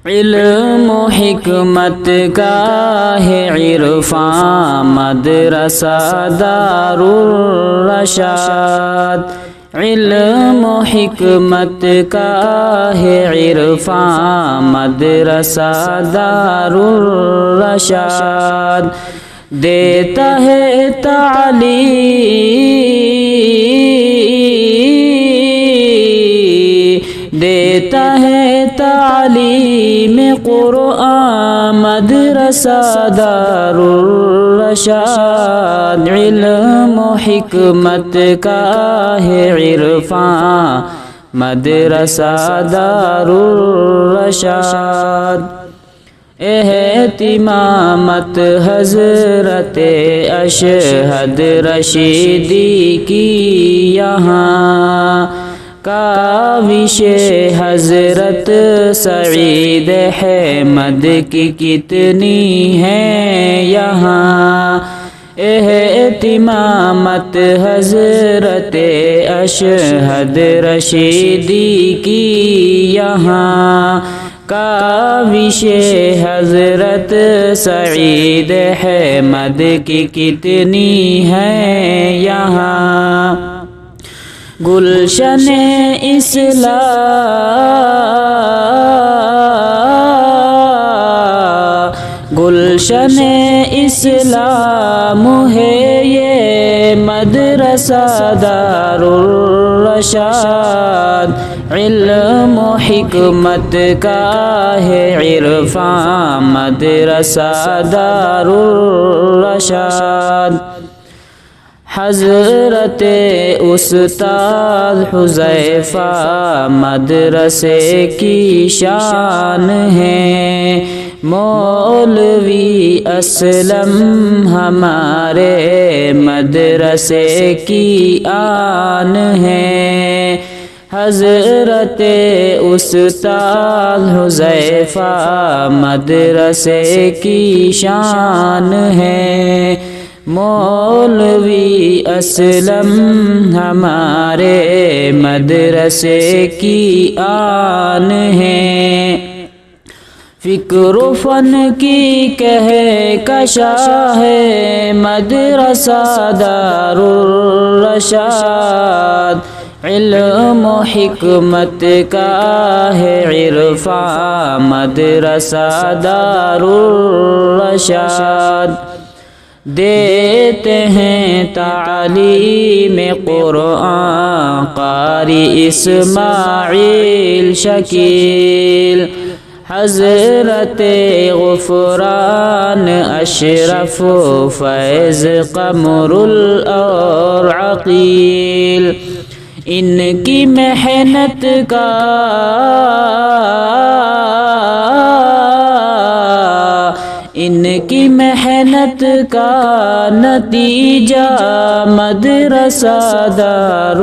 علم و حکمت کا ہے عرفان مدرسہ دار الرشاد، علم و حکمت کا ہے عرفان مدرسہ دار الرشاد، دیتا ہے تعلیم قرآن مدرسہ دار الرشاد، علم و حکمت کا ہے عرفان مدرسہ دار الرشاد، اہتمامت حضرت اشہد رشیدی کی یہاں، کاوش حضرت سعید احمد کی کتنی ہے یہاں، اہتمامت حضرت اشہد رشیدی کی یہاں، کاوش حضرت سعید احمد کی کتنی ہے یہاں، گلشن اسلام ہے یہ مدرسہ دار الرشاد، علم و حکمت کا ہے عرفان مدرسہ دار الرشاد، حضرت استاد حذیفہ مدرسے کی شان ہے، مولوی اسلم ہمارے مدرسے کی آن ہے، حضرت استاد حذیفہ مدرسے کی شان ہے، مولوی اسلم ہمارے مدرسے کی آن ہے، فکر و فن کی کہکشاں ہے مدرسہ دار الرشاد، علم و حکمت کا ہے عرفان مدرسہ دار الرشاد، دیتے ہیں تعلیم قرآن قاری اسماعیل شکیل، حضرت غفران اشرف فیض قمر اور عقیل، ان کی محنت کا نتیجہ مدرسہ دار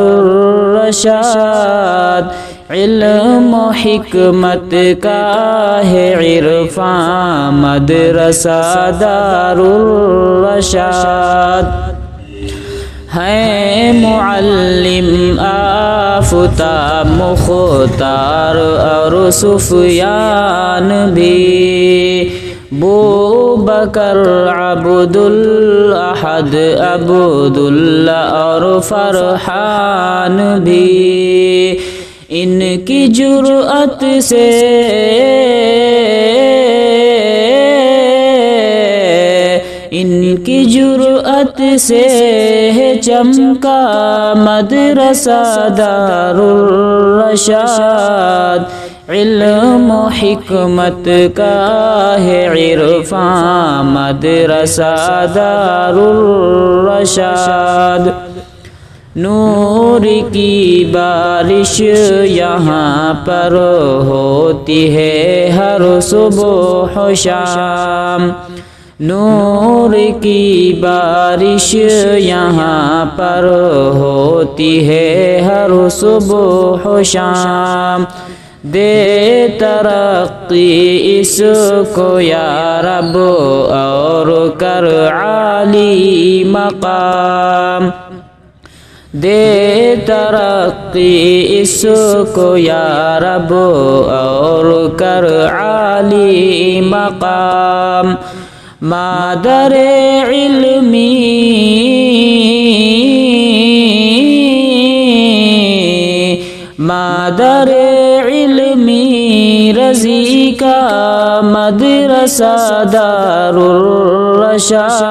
الرشاد، علم و حکمت کا ہے عرفان مدرسہ دار الرشاد، ہے معلم آفتاب مختار اور سفیان بھی، بوبکر عبدالاحد عبداللہ اور فرحان بھی، ان کی جرأت سے چمکا مدرسہ دار الرشاد، علم و حکمت کا ہے عرفان مدرسہ دار الرشاد، نور کی بارش یہاں پر ہوتی ہے ہر صبح و شام، نور کی بارش یہاں پر ہوتی ہے ہر صبح و شام، دے ترقی اس کو یا رب اور کر عالی مقام، دے ترقی اس کو یا رب اور کر عالی مقام مادر علمی مادر علمی رضی کا مدرسہ دار الرشاد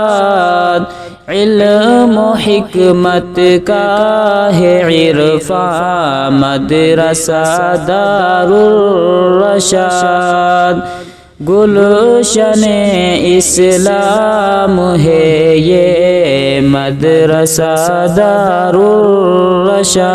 علم و حکمت کا ہے عرفان مدرسہ دار الرشاد گلشن اسلام ہے یہ مدرسہ دار الرشاد